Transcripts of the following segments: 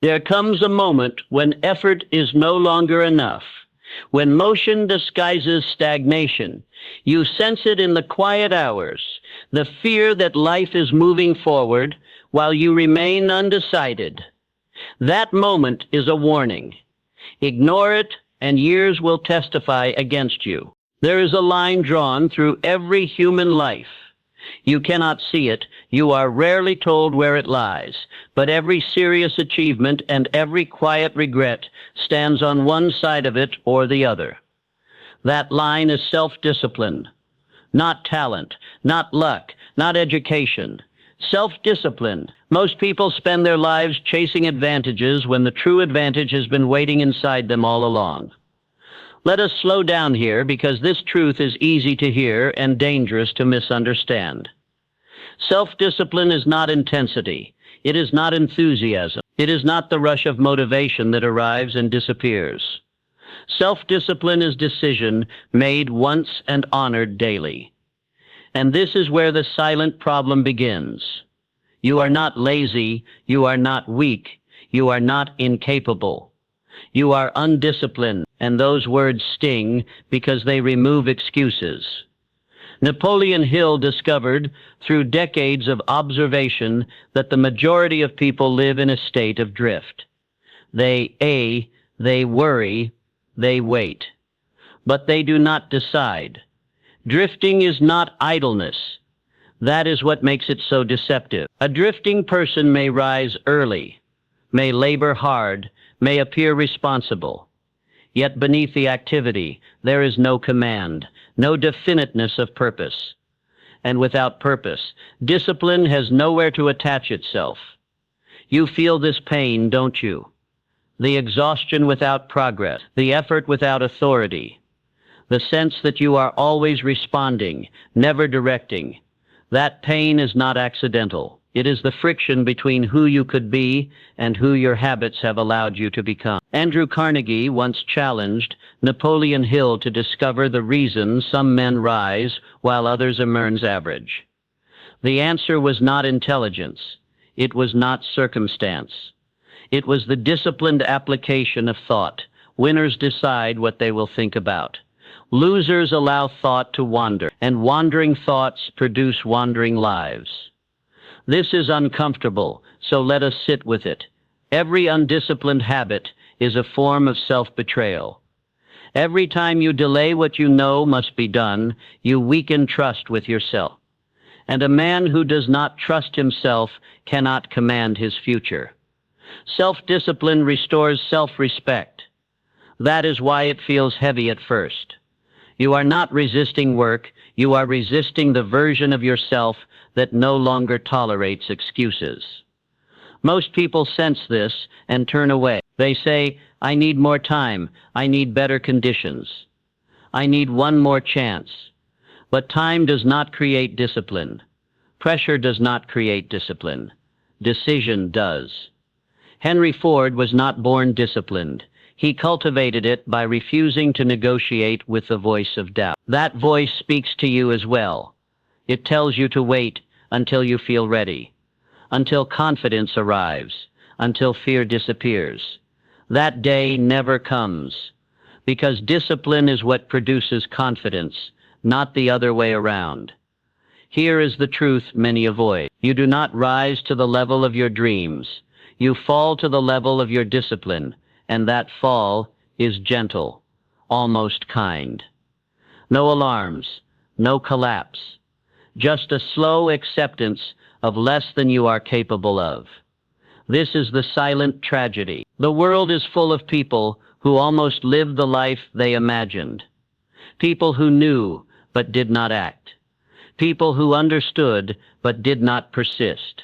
There comes a moment when effort is no longer enough, when motion disguises stagnation. You sense it in the quiet hours, the fear that life is moving forward while you remain undecided. That moment is a warning. Ignore it, and years will testify against you. There is a line drawn through every human life. You cannot see it, you are rarely told where it lies, but every serious achievement and every quiet regret stands on one side of it or the other. That line is self-discipline, not talent, not luck, not education. Self-discipline. Most people spend their lives chasing advantages when the true advantage has been waiting inside them all along. Let us slow down here because this truth is easy to hear and dangerous to misunderstand. Self-discipline is not intensity. It is not enthusiasm. It is not the rush of motivation that arrives and disappears. Self-discipline is decision made once and honored daily. And this is where the silent problem begins. You are not lazy. You are not weak. You are not incapable. You are undisciplined, and those words sting because they remove excuses. Napoleon Hill discovered, through decades of observation, that the majority of people live in a state of drift. They worry, they wait. But they do not decide. Drifting is not idleness. That is what makes it so deceptive. A drifting person may rise early, may labor hard, may appear responsible. Yet beneath the activity, there is no command, no definiteness of purpose. And without purpose, discipline has nowhere to attach itself. You feel this pain, don't you? The exhaustion without progress, the effort without authority, the sense that you are always responding, never directing. That pain is not accidental. It is the friction between who you could be and who your habits have allowed you to become. Andrew Carnegie once challenged Napoleon Hill to discover the reason some men rise while others emerge average. The answer was not intelligence. It was not circumstance. It was the disciplined application of thought. Winners decide what they will think about. Losers allow thought to wander, and wandering thoughts produce wandering lives. This is uncomfortable, so let us sit with it. Every undisciplined habit is a form of self-betrayal. Every time you delay what you know must be done, you weaken trust with yourself. And a man who does not trust himself cannot command his future. Self-discipline restores self-respect. That is why it feels heavy at first. You are not resisting work, you are resisting the version of yourself that no longer tolerates excuses. Most people sense this and turn away. They say, I need more time, I need better conditions, I need one more chance. But time does not create discipline. Pressure does not create discipline. Decision does. Henry Ford was not born disciplined. He cultivated it by refusing to negotiate with the voice of doubt. That voice speaks to you as well. It tells you to wait until you feel ready, until confidence arrives, until fear disappears. That day never comes, because discipline is what produces confidence, not the other way around. Here is the truth many avoid. You do not rise to the level of your dreams. You fall to the level of your discipline, and that fall is gentle, almost kind. No alarms, no collapse, just a slow acceptance of less than you are capable of. This is the silent tragedy. The world is full of people who almost lived the life they imagined. People who knew but did not act. People who understood but did not persist.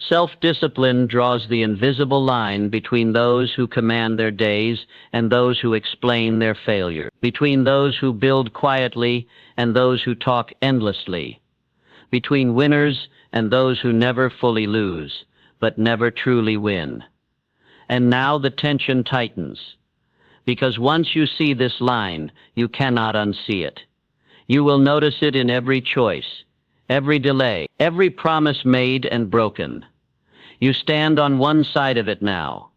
Self-discipline draws the invisible line between those who command their days and those who explain their failure, between those who build quietly and those who talk endlessly, between winners and those who never fully lose, but never truly win. And now the tension tightens, because once you see this line, you cannot unsee it. You will notice it in every choice, every delay, every promise made and broken. You stand on one side of it now,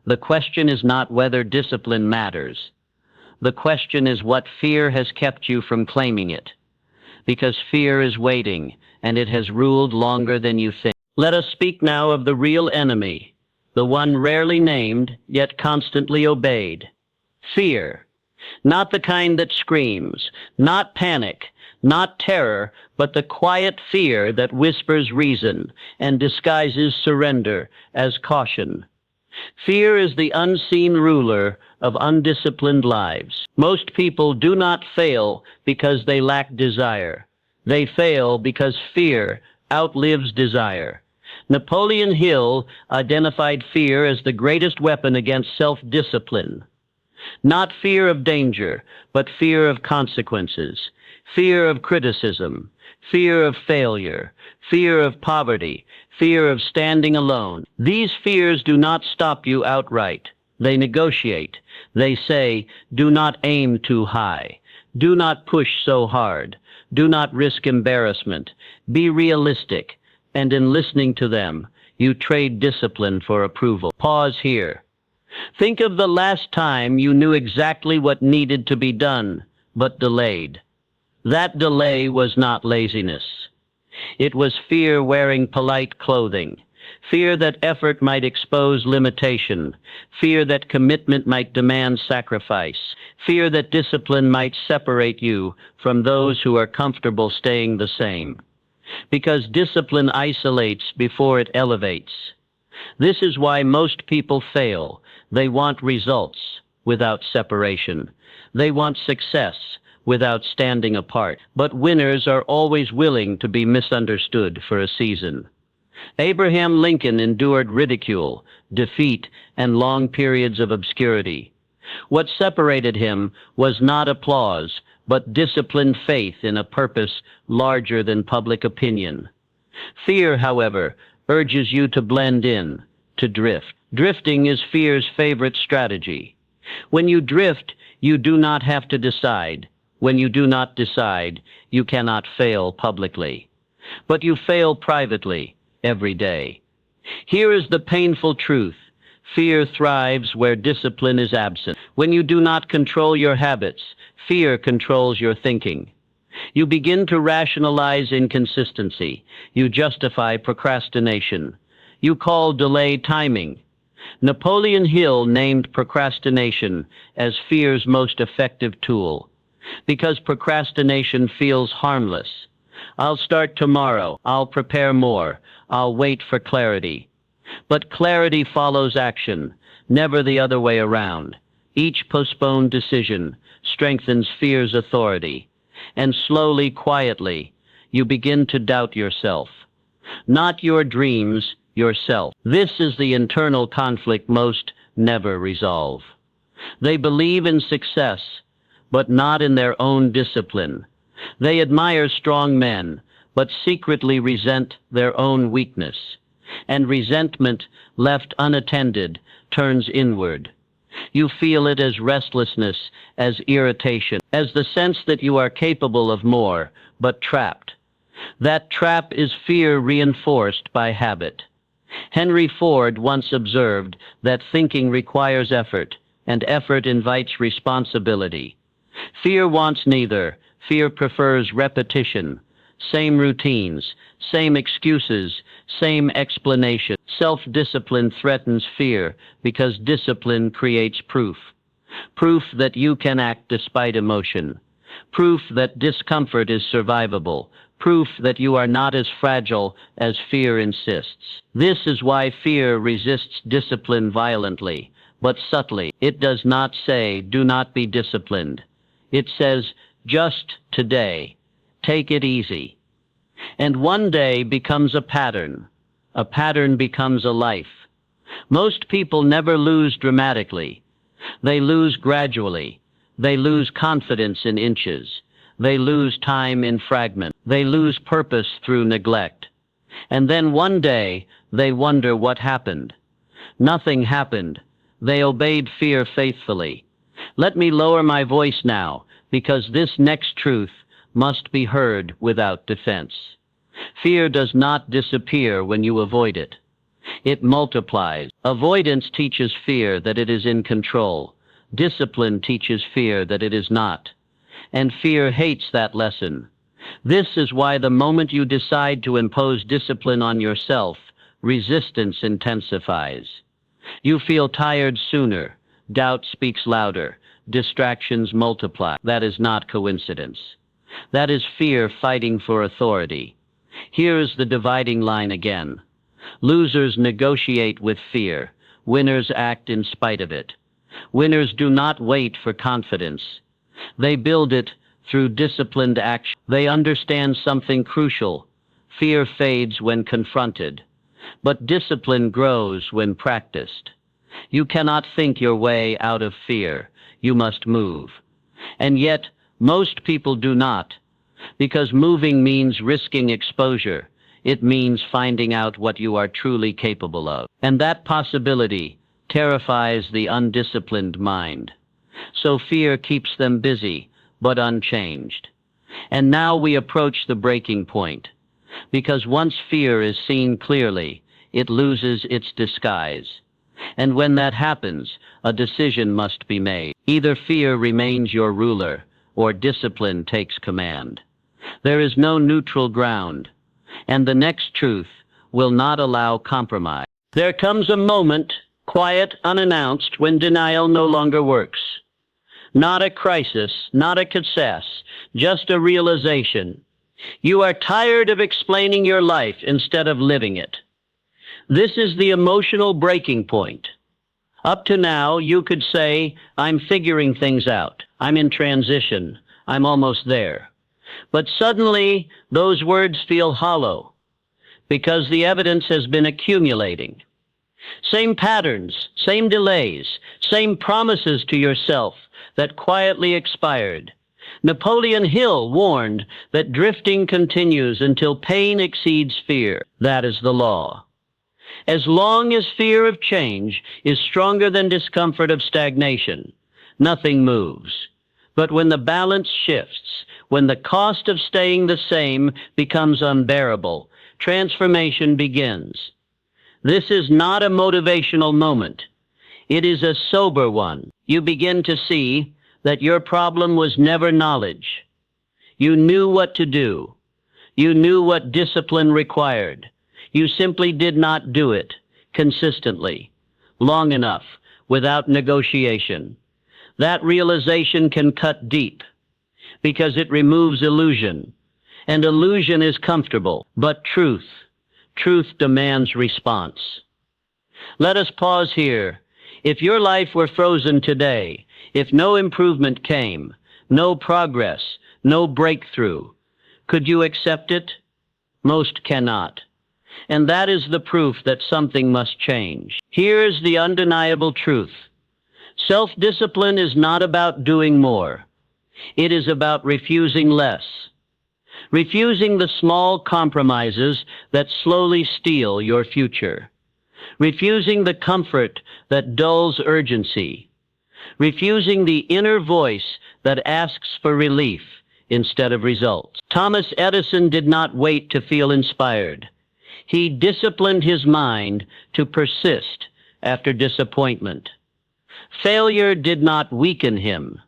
The question is not whether discipline matters. The question is what fear has kept you from claiming it. Because fear is waiting, and it has ruled longer than you think. Let us speak now of the real enemy, the one rarely named, yet constantly obeyed. Fear. Not the kind that screams, not panic, not terror, but the quiet fear that whispers reason and disguises surrender as caution. Fear is the unseen ruler of undisciplined lives. Most people do not fail because they lack desire. They fail because fear outlives desire. Napoleon Hill identified fear as the greatest weapon against self-discipline. Not fear of danger, but fear of consequences, fear of criticism, fear of failure, fear of poverty, fear of standing alone. These fears do not stop you outright. They negotiate. They say, do not aim too high. Do not push so hard. Do not risk embarrassment. Be realistic. And in listening to them, you trade discipline for approval. Pause here. Think of the last time you knew exactly what needed to be done, but delayed. That delay was not laziness. It was fear wearing polite clothing, fear that effort might expose limitation, fear that commitment might demand sacrifice, fear that discipline might separate you from those who are comfortable staying the same. Because discipline isolates before it elevates. This is why most people fail. They want results without separation. They want success without standing apart. But winners are always willing to be misunderstood for a season. Abraham Lincoln endured ridicule, defeat, and long periods of obscurity. What separated him was not applause, but disciplined faith in a purpose larger than public opinion. Fear, however, urges you to blend in, to drift. Drifting is fear's favorite strategy. When you drift, you do not have to decide. When you do not decide, you cannot fail publicly. But you fail privately every day. Here is the painful truth. Fear thrives where discipline is absent. When you do not control your habits, fear controls your thinking. You begin to rationalize inconsistency. You justify procrastination. You call delay timing. Napoleon Hill named procrastination as fear's most effective tool. Because procrastination feels harmless. I'll start tomorrow. I'll prepare more. I'll wait for clarity. But clarity follows action, never the other way around. Each postponed decision strengthens fear's authority. And slowly, quietly, you begin to doubt yourself. Not your dreams, yourself. This is the internal conflict most never resolve. They believe in success, but not in their own discipline. They admire strong men, but secretly resent their own weakness. And resentment, left unattended, turns inward. You feel it as restlessness, as irritation, as the sense that you are capable of more, but trapped. That trap is fear reinforced by habit. Henry Ford once observed that thinking requires effort, and effort invites responsibility. Fear wants neither. Fear prefers repetition. Same routines, same excuses, same explanation. Self-discipline threatens fear because discipline creates proof. Proof that you can act despite emotion. Proof that discomfort is survivable. Proof that you are not as fragile as fear insists. This is why fear resists discipline violently, but subtly. It does not say, do not be disciplined. It says, just today, take it easy. And one day becomes a pattern. A pattern becomes a life. Most people never lose dramatically. They lose gradually. They lose confidence in inches. They lose time in fragments. They lose purpose through neglect. And then one day, they wonder what happened. Nothing happened. They obeyed fear faithfully. Let me lower my voice now, because this next truth must be heard without defense. Fear does not disappear when you avoid it. It multiplies. Avoidance teaches fear that it is in control. Discipline teaches fear that it is not. And fear hates that lesson. This is why the moment you decide to impose discipline on yourself, resistance intensifies. You feel tired sooner. Doubt speaks louder. Distractions multiply. That is not coincidence. That is fear fighting for authority. Here is the dividing line again. Losers negotiate with fear. Winners act in spite of it. Winners do not wait for confidence. They build it through disciplined action. They understand something crucial. Fear fades when confronted, but discipline grows when practiced. You cannot think your way out of fear. You must move. And yet, most people do not, because moving means risking exposure. It means finding out what you are truly capable of. And that possibility terrifies the undisciplined mind. So fear keeps them busy, but unchanged. And now we approach the breaking point, because once fear is seen clearly, it loses its disguise. And when that happens, a decision must be made. Either fear remains your ruler, or discipline takes command. There is no neutral ground, and the next truth will not allow compromise. There comes a moment, quiet, unannounced, when denial no longer works. Not a crisis, not a success, just a realization. You are tired of explaining your life instead of living it. This is the emotional breaking point. Up to now, you could say, I'm figuring things out. I'm in transition. I'm almost there. But suddenly, those words feel hollow because the evidence has been accumulating. Same patterns, same delays, same promises to yourself that quietly expired. Napoleon Hill warned that drifting continues until pain exceeds fear. That is the law. As long as fear of change is stronger than discomfort of stagnation, nothing moves. But when the balance shifts, when the cost of staying the same becomes unbearable, transformation begins. This is not a motivational moment. It is a sober one. You begin to see that your problem was never knowledge. You knew what to do. You knew what discipline required. You simply did not do it consistently, long enough, without negotiation. That realization can cut deep because it removes illusion. And illusion is comfortable, but truth demands response. Let us pause here. If your life were frozen today, if no improvement came, no progress, no breakthrough, could you accept it? Most cannot. And that is the proof that something must change. Here's the undeniable truth. Self-discipline is not about doing more. It is about refusing less. Refusing the small compromises that slowly steal your future. Refusing the comfort that dulls urgency. Refusing the inner voice that asks for relief instead of results. Thomas Edison did not wait to feel inspired. He disciplined his mind to persist after disappointment. Failure did not weaken him.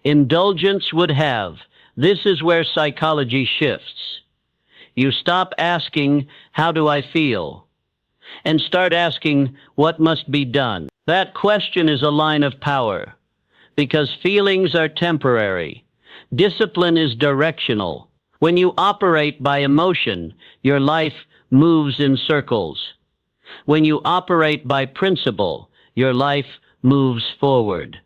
Indulgence would have. This is where psychology shifts. You stop asking, how do I feel? And start asking, what must be done? That question is a line of power, because feelings are temporary. Discipline is directional. When you operate by emotion, your life moves in circles. When you operate by principle, your life moves forward.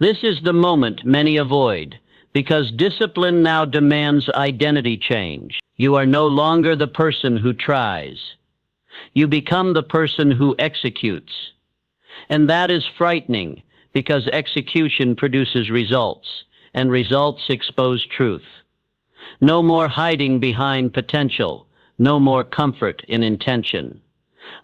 This is the moment many avoid, because discipline now demands identity change. You are no longer the person who tries. You become the person who executes. And that is frightening, because execution produces results, and results expose truth. No more hiding behind potential, no more comfort in intention.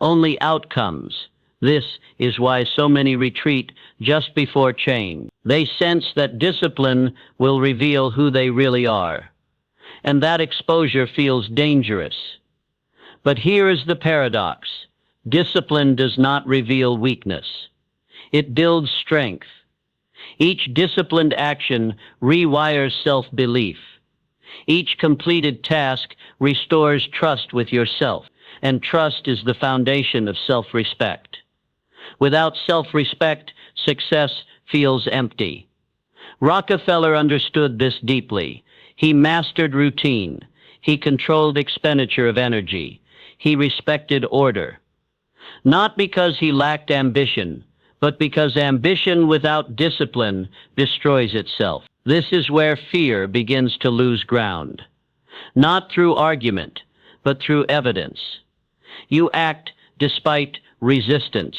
Only outcomes. This is why so many retreat just before change. They sense that discipline will reveal who they really are. And that exposure feels dangerous. But here is the paradox. Discipline does not reveal weakness. It builds strength. Each disciplined action rewires self-belief. Each completed task restores trust with yourself, and trust is the foundation of self-respect. Without self-respect, success feels empty. Rockefeller understood this deeply. He mastered routine. He controlled expenditure of energy. He respected order. Not because he lacked ambition, but because ambition without discipline destroys itself. This is where fear begins to lose ground. Not through argument, but through evidence. You act despite resistance.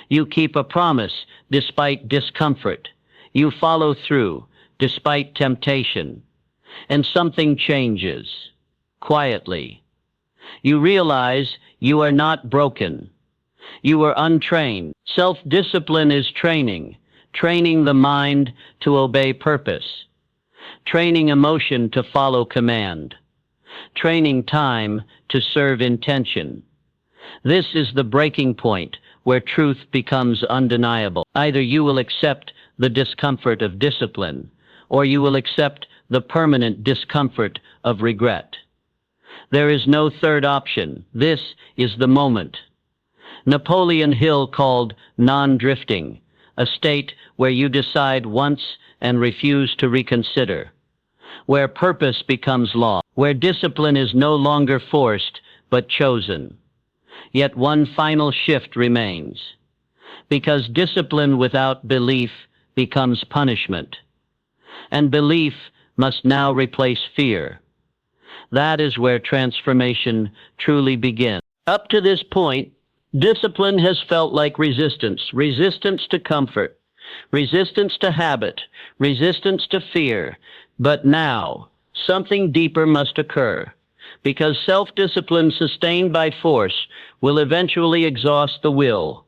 You keep a promise despite discomfort. You follow through despite temptation. And something changes, quietly. You realize you are not broken. You are untrained. Self-discipline is training, training the mind to obey purpose, training emotion to follow command, training time to serve intention. This is the breaking point where truth becomes undeniable. Either you will accept the discomfort of discipline, or you will accept the permanent discomfort of regret. There is no third option. This is the moment. Napoleon Hill called non-drifting, a state where you decide once and refuse to reconsider, where purpose becomes law, where discipline is no longer forced but chosen. Yet one final shift remains, because discipline without belief becomes punishment, and belief must now replace fear. That is where transformation truly begins. Up to this point, discipline has felt like resistance, resistance to comfort, resistance to habit, resistance to fear. But now, something deeper must occur, because self-discipline sustained by force will eventually exhaust the will.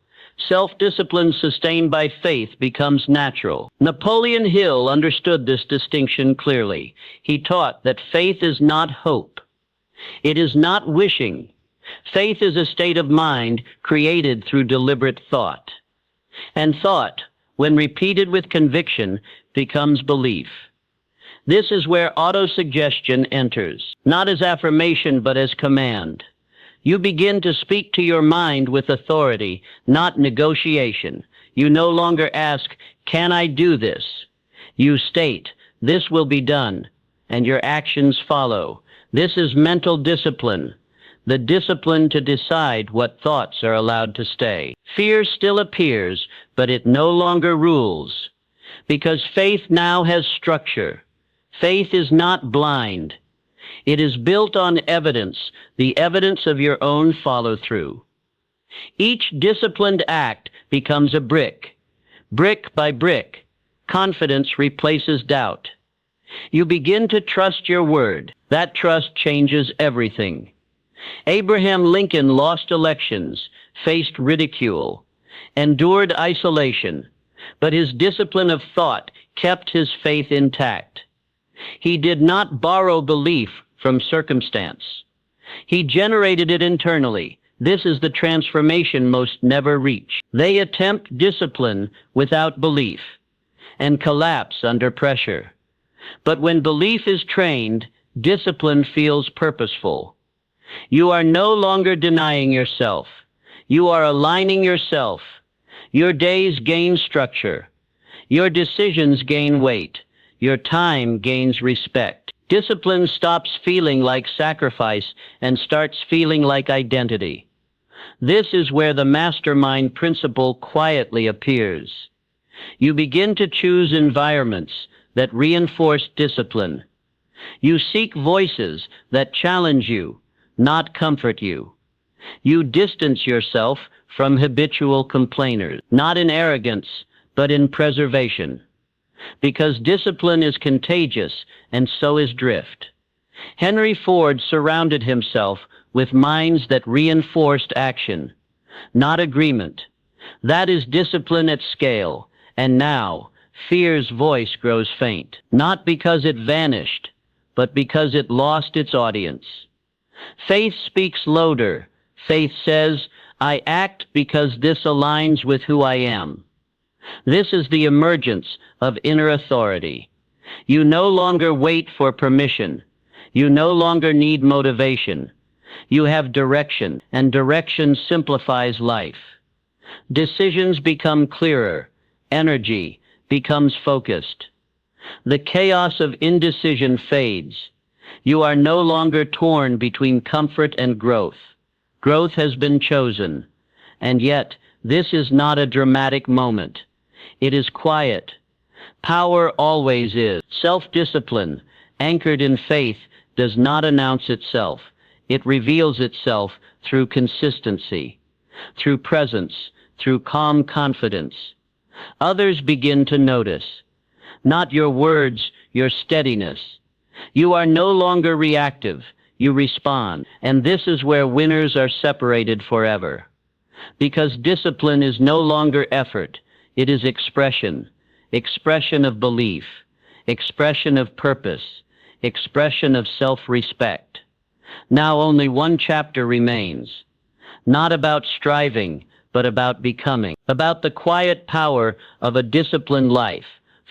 Self-discipline sustained by faith becomes natural. Napoleon Hill understood this distinction clearly. He taught that faith is not hope. It is not wishing. Faith is a state of mind created through deliberate thought. And thought, when repeated with conviction, becomes belief. This is where autosuggestion enters, not as affirmation but as command. You begin to speak to your mind with authority, not negotiation. You no longer ask, "Can I do this?" You state, "This will be done," and your actions follow. This is mental discipline, the discipline to decide what thoughts are allowed to stay. Fear still appears, but it no longer rules, because faith now has structure. Faith is not blind. It is built on evidence, the evidence of your own follow-through. Each disciplined act becomes a brick. Brick by brick, confidence replaces doubt. You begin to trust your word. That trust changes everything. Abraham Lincoln lost elections, faced ridicule, endured isolation, but his discipline of thought kept his faith intact. He did not borrow belief from circumstance. He generated it internally. This is the transformation most never reach. They attempt discipline without belief and collapse under pressure. But when belief is trained, discipline feels purposeful. You are no longer denying yourself. You are aligning yourself. Your days gain structure. Your decisions gain weight. Your time gains respect. Discipline stops feeling like sacrifice and starts feeling like identity. This is where the mastermind principle quietly appears. You begin to choose environments that reinforce discipline. You seek voices that challenge you, not comfort you. You distance yourself from habitual complainers, not in arrogance, but in preservation. Because discipline is contagious, and so is drift. Henry Ford surrounded himself with minds that reinforced action, not agreement. That is discipline at scale, and now fear's voice grows faint, not because it vanished, but because it lost its audience. Faith speaks louder. Faith says, I act because this aligns with who I am. This is the emergence of inner authority. You no longer wait for permission. You no longer need motivation. You have direction, and direction simplifies life. Decisions become clearer. Energy becomes focused. The chaos of indecision fades. You are no longer torn between comfort and growth. Growth has been chosen. And yet, this is not a dramatic moment. It is quiet. Power always is. Self-discipline, anchored in faith, does not announce itself. It reveals itself through consistency, through presence, through calm confidence. Others begin to notice. Not your words, your steadiness. You are no longer reactive. You respond. And this is where winners are separated forever. Because discipline is no longer effort. It is expression. Expression of belief. Expression of purpose. Expression of self-respect. Now only one chapter remains. Not about striving, but about becoming. About the quiet power of a disciplined life,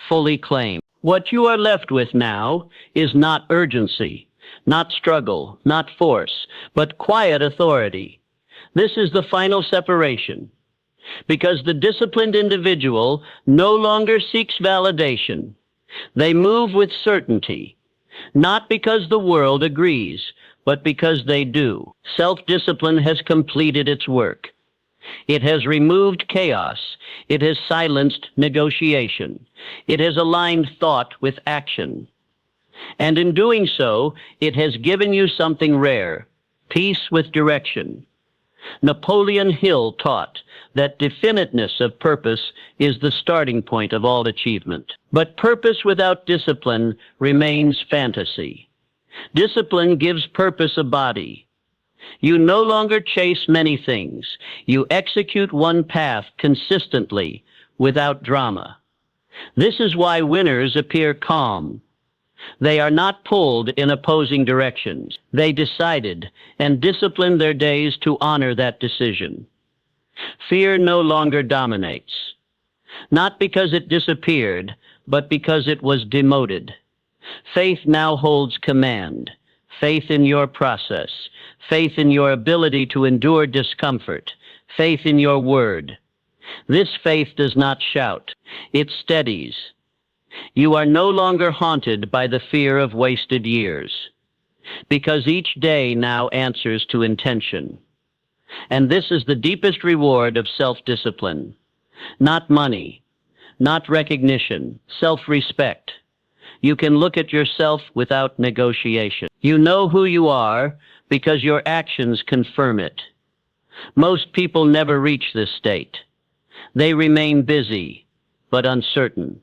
fully claimed. What you are left with now is not urgency, not struggle, not force, but quiet authority. This is the final separation. Because the disciplined individual no longer seeks validation. They move with certainty, not because the world agrees, but because they do. Self-discipline has completed its work. It has removed chaos. It has silenced negotiation. It has aligned thought with action. And in doing so, it has given you something rare, peace with direction. Napoleon Hill taught that definiteness of purpose is the starting point of all achievement. But purpose without discipline remains fantasy. Discipline gives purpose a body. You no longer chase many things. You execute one path consistently, without drama. This is why winners appear calm. They are not pulled in opposing directions. They decided and disciplined their days to honor that decision. Fear no longer dominates. Not because it disappeared, but because it was demoted. Faith now holds command. Faith in your process. Faith in your ability to endure discomfort. Faith in your word. This faith does not shout. It steadies. You are no longer haunted by the fear of wasted years, because each day now answers to intention. And this is the deepest reward of self-discipline. Not money, not recognition, self-respect. You can look at yourself without negotiation. You know who you are because your actions confirm it. Most people never reach this state. They remain busy, but uncertain.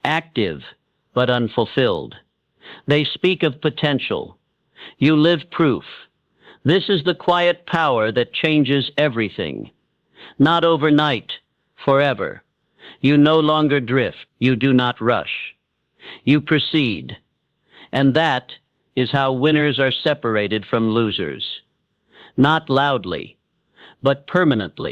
Active, but unfulfilled. They speak of potential. You live proof. This is the quiet power that changes everything. Not overnight, forever. You no longer drift. You do not rush. You proceed. And that is how winners are separated from losers. Not loudly, but permanently.